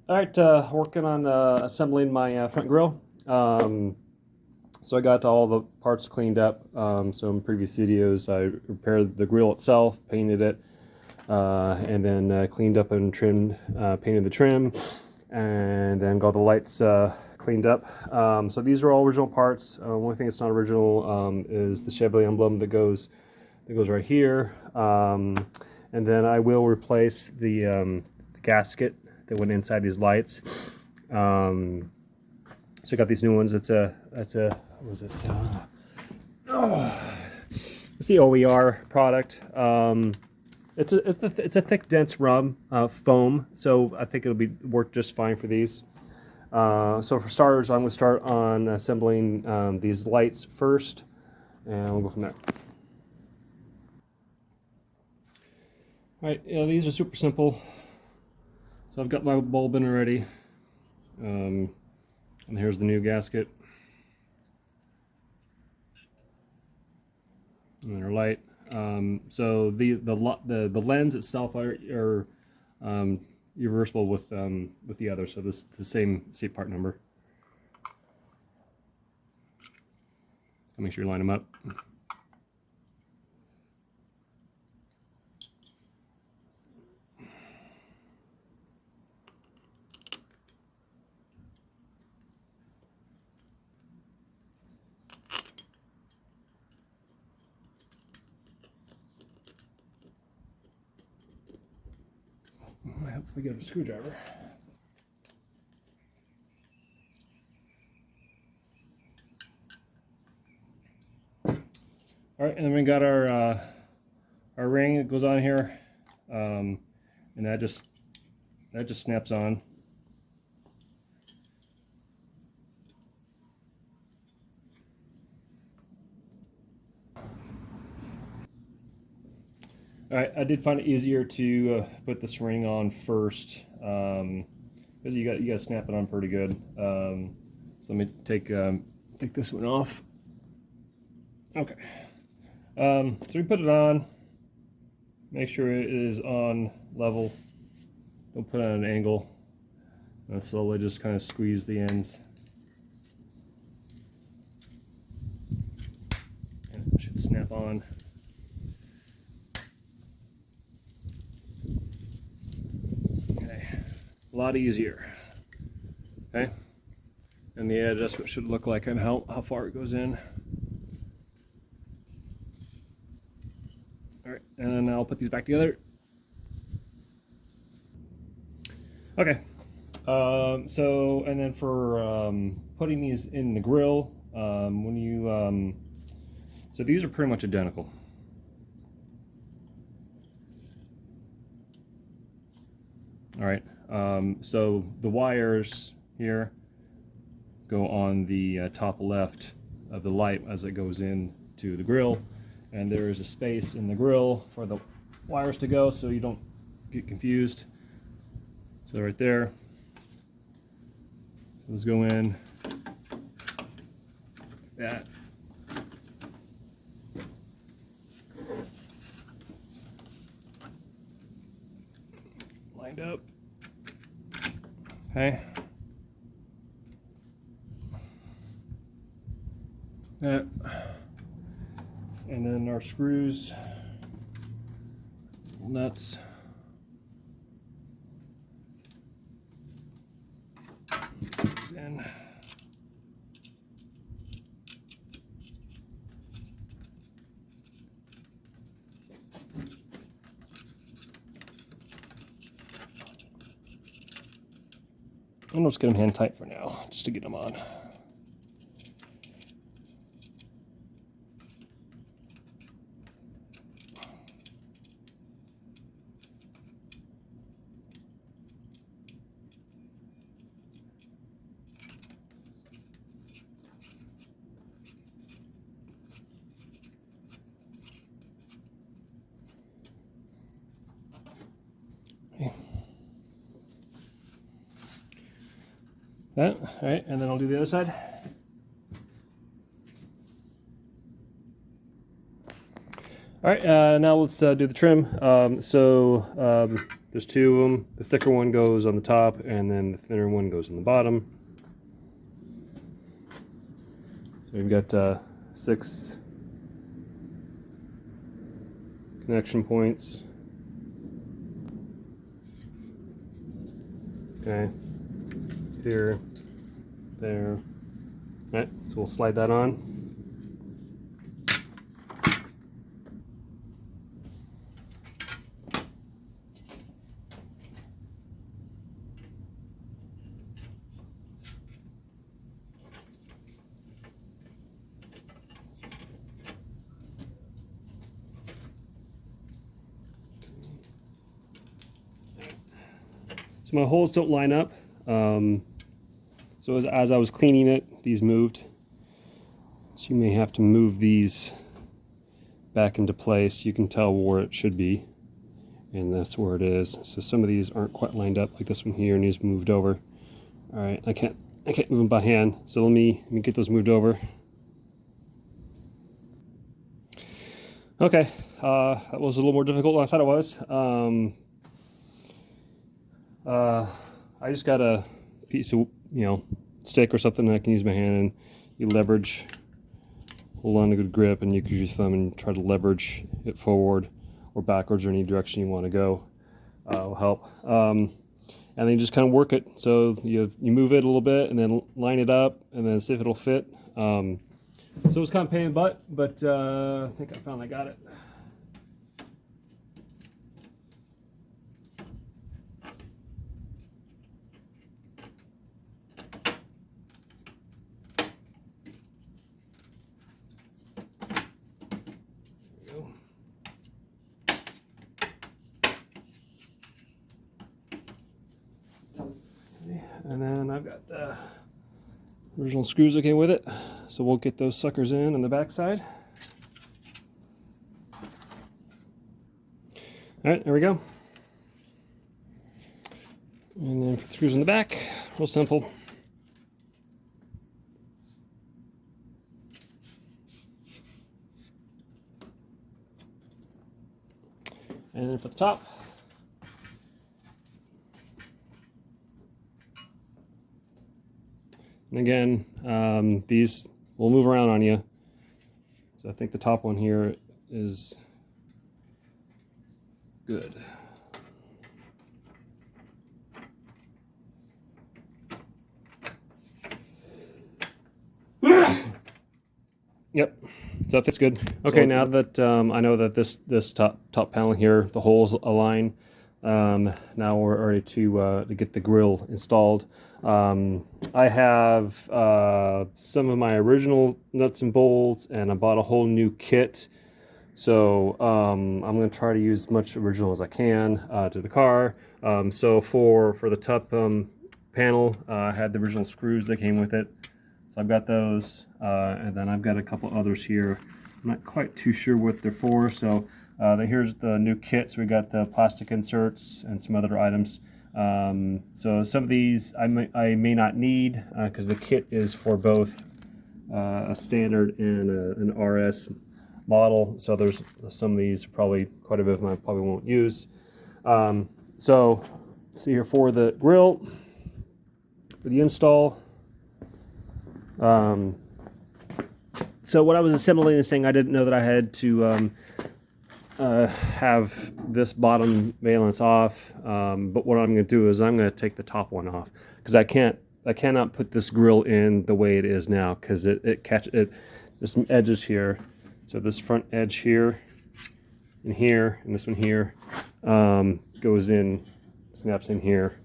All right, working on assembling my front grille. So I got all the parts cleaned up. So in previous videos, I repaired the grille itself, painted it, and then cleaned up and trimmed, painted the trim, and then got the lights cleaned up. So these are all original parts. Only thing that's not original is the Chevy emblem that goes right here. And then I will replace the gasket that went inside these lights. So I got these new ones. It's a what was it? It's the OER product. It's a thick, dense rum foam, so I think it'll work just fine for these. So for starters, I'm going to start on assembling these lights first, and we'll go from there. All right, yeah, these are super simple. So I've got my bulb in already, and here's the new gasket. And their light. So the lens itself are reversible with the other, so this the same part number. Make sure you line them up. I hope we get a screwdriver. All right, and then we got our ring that goes on here, and that just snaps on. All right, I did find it easier to put this ring on first, because you got to snap it on pretty good. So let me take this one off. Okay. So we put it on. Make sure it is on level. Don't put it on an angle. And slowly just kind of squeeze the ends. And it should snap on. A lot easier. Okay, and the adjustment should look like and how far it goes in. All right, and then I'll put these back together. Okay, so and then for putting these in the grill, when you so these are pretty much identical. All right. So the wires here go on the top left of the light as it goes in to the grill, and there is a space in the grill for the wires to go so you don't get confused. So right there, so those go in like that. Lined up. Okay. That. And then our screws, nuts. In. I'm just get them hand tight for now, just to get them on. That, all right, and then I'll do the other side. All right, now let's do the trim. There's two of them. The thicker one goes on the top, and then the thinner one goes on the bottom. So we've got 6 connection points. Okay, here, there. All right, so we'll slide that on. So my holes don't line up. So as I was cleaning it, these moved. So you may have to move these back into place. You can tell where it should be, and that's where it is. So some of these aren't quite lined up, like this one here needs moved over. All right, I can't move them by hand. So let me get those moved over. Okay, that was a little more difficult than I thought it was. I just got a piece of, stick or something that I can use my hand, and you leverage, hold on to a good grip, and you can use your thumb and try to leverage it forward or backwards or any direction you want to go. Will help. And then you just kind of work it. So you move it a little bit and then line it up and then see if it'll fit. So it was kind of a pain in the butt, but I think I finally got it. And then I've got the original screws that came with it, so we'll get those suckers in on the back side. All right, there we go. And then for the screws in the back, real simple. And then for the top, and again, these will move around on you. So I think the top one here is good. Yep, so it fits good. Okay, so now that I know that this top panel here, the holes align, now we're ready to get the grill installed. I have some of my original nuts and bolts, and I bought a whole new kit. So I'm going to try to use as much original as I can to the car. So for the top panel, I had the original screws that came with it. So I've got those, and then I've got a couple others here. I'm not quite too sure what they're for. So here's the new kit. So we got the plastic inserts and some other items. So some of these I may not need because the kit is for both a standard and an RS model. So there's some of these, probably quite a bit of them I probably won't use. So see here for the grill, for the install. So when I was assembling this thing, I didn't know that I had to have this bottom valance off. But what I'm going to do is I'm going to take the top one off, because I cannot put this grill in the way it is now, because there's some edges here. So this front edge here, and this one here goes in, snaps in here,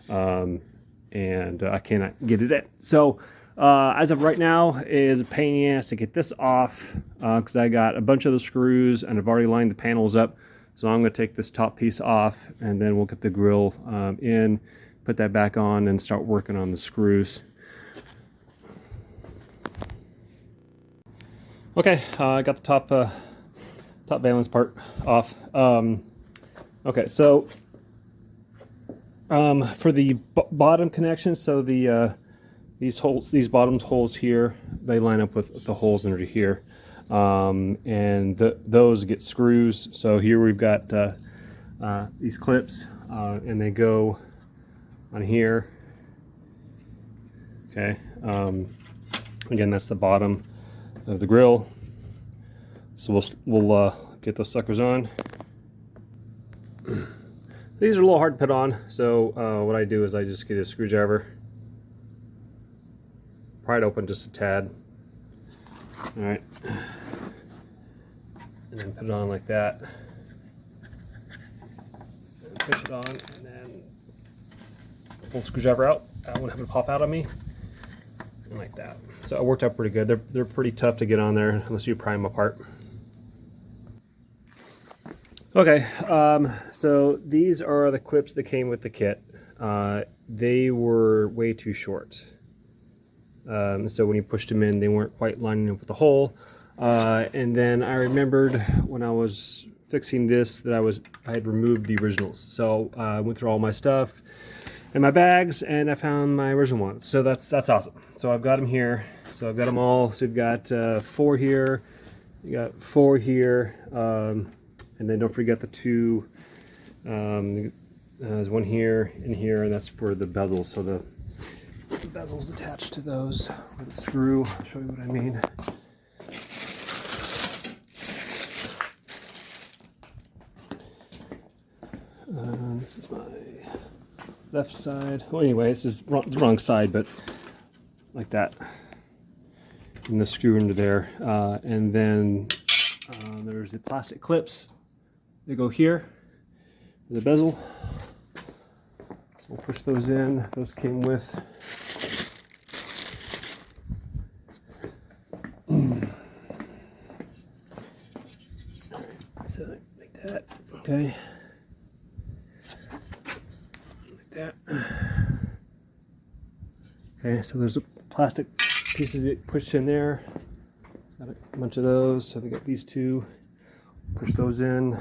and I cannot get it in. So as of right now, it is a pain in the ass to get this off, because I got a bunch of the screws and I've already lined the panels up. So I'm going to take this top piece off, and then we'll get the grill in, put that back on, and start working on the screws. Okay, I got the top valance part off. Okay, so for the bottom connection, so these bottom holes here, they line up with the holes under here. and those get screws. So here we've got these clips, and they go on here. Okay, again, that's the bottom of the grill. So we'll get those suckers on. These are a little hard to put on, so what I do is I just get a screwdriver, pry it open just a tad. All right, and then put it on like that. And push it on, and then pull the screwdriver out. I won't have it pop out on me, and like that. So it worked out pretty good. They're pretty tough to get on there unless you pry them apart. Okay, so these are the clips that came with the kit. They were way too short. So when you pushed them in, they weren't quite lining up with the hole. And then I remembered when I was fixing this that I had removed the originals. So I went through all my stuff in my bags and I found my original ones. So that's awesome. So I've got them here. So I've got them all. So we've got 4 here. You got 4 here. And then don't forget the 2. There's 1 here and here, and that's for the bezels. So the bezel's attached to those with a screw. I'll show you what I mean. This is my left side. Well, anyway, this is the wrong side, but like that. And the screw into there. And then there's the plastic clips. They go here, the bezel. So we'll push those in. Those came with so like that. Okay. Like that. Okay, so there's a plastic pieces that push in there. Got a bunch of those. So they got these 2. Push those in.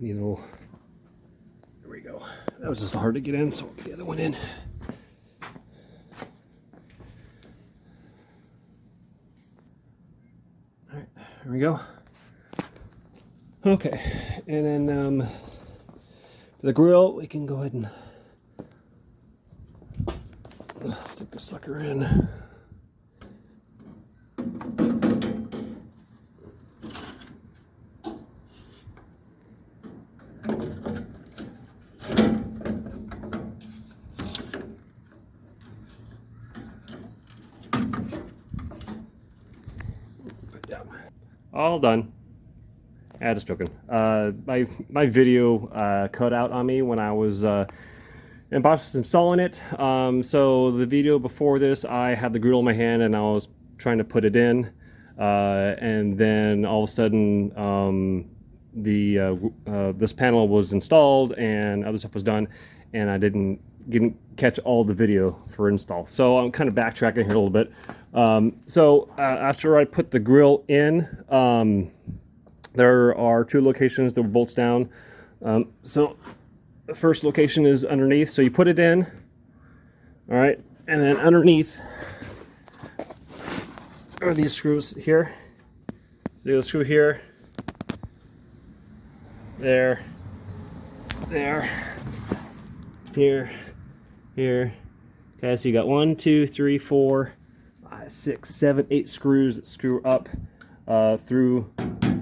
You know, there we go. That was just hard to get in, so we'll get the other one in. All right, there we go. Okay, and then for the grill, we can go ahead and stick the sucker in. All done. Just joking. My video cut out on me when I was in process installing it. So the video before this, I had the grill in my hand and I was trying to put it in, and then all of a sudden this panel was installed and other stuff was done, and I didn't catch all the video for install. So I'm kind of backtracking here a little bit. So after I put the grill in, there are 2 locations that were bolts down. So the first location is underneath. So you put it in, all right, and then underneath are these screws here. So you'll screw here, there, here, here. Okay, so you got 1, 2, 3, 4, 5, 6, 7, 8 screws that screw up through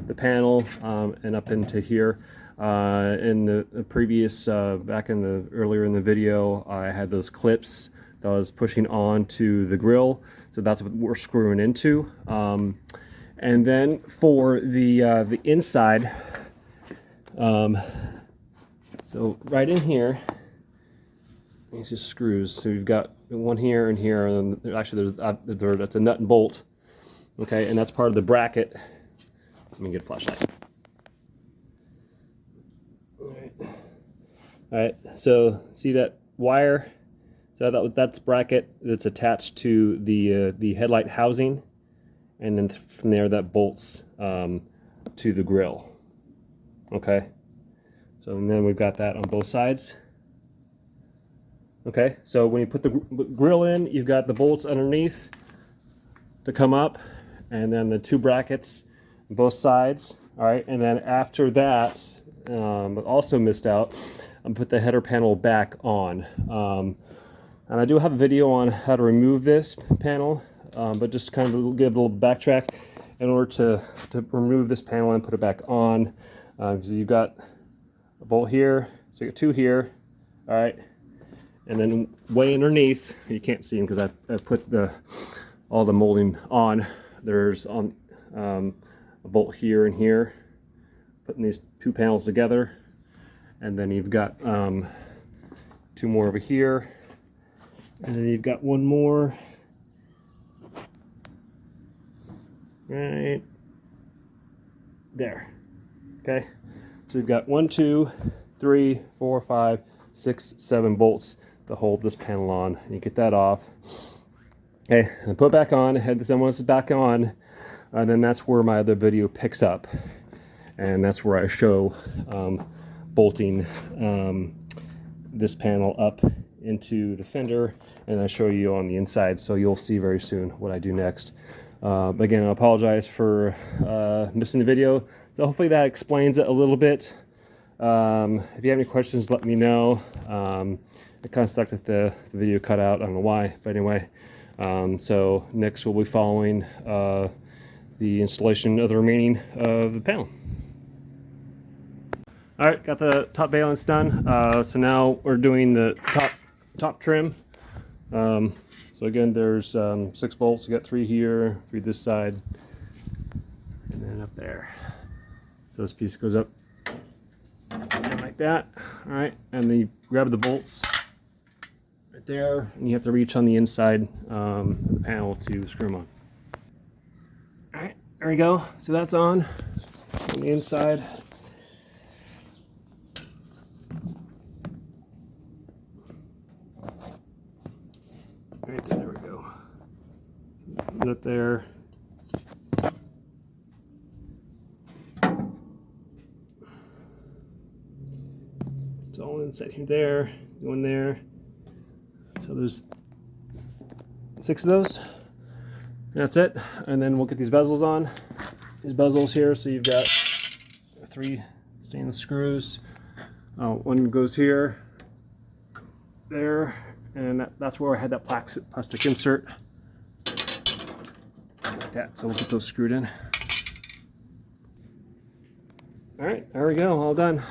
the panel and up into here. In the previous, back in the earlier in the video, I had those clips that I was pushing onto the grill, so that's what we're screwing into. And then for the inside, so right in here, these just screws. So you've got 1 here and here, and actually that's a nut and bolt. Okay, and that's part of the bracket. Let me get a flashlight. All right, so see that wire? So that's bracket that's attached to the headlight housing, and then from there that bolts to the grill. Okay, so and then we've got that on both sides. Okay, so when you put the grill in, you've got the bolts underneath to come up, and then the 2 brackets on both sides. All right, and then after that, but also missed out, I put the header panel back on. And I do have a video on how to remove this panel, but just kind of give a little backtrack in order to remove this panel and put it back on. So you've got a bolt here, so you got 2 here, all right, and then way underneath, you can't see them because I've put all the molding on. There's a bolt here and here, putting these 2 panels together, and then you've got 2 more over here. And then you've got 1 more right there. Okay, so we've got 1, 2, 3, 4, 5, 6, 7 bolts to hold this panel on. And you get that off. Okay, and put it back on. Head this once it's back on, and then that's where my other video picks up, and that's where I show bolting this panel up into the fender, and I show you on the inside, so you'll see very soon what I do next. Again, I apologize for missing the video, so hopefully that explains it a little bit. If you have any questions, let me know. It kind of sucked that the video cut out, I don't know why, but anyway. So next we'll be following the installation of the remaining of the panel. Alright, got the top valence done. So now we're doing the top trim. So again, there's 6 bolts. You got 3 here, 3 this side, and then up there. So this piece goes up like that. Alright, and then you grab the bolts right there, and you have to reach on the inside of the panel to screw them on. Alright, there we go. So that's on. It's on the inside. Right there we go. Put it there. It's all inside here, there, one there. So there's 6 of those. And that's it. And then we'll get these bezels on. These bezels here, so you've got 3 stainless screws. One goes here, there, and that's where I had that plastic insert. Like that, so we'll get those screwed in. Alright, there we go, all done.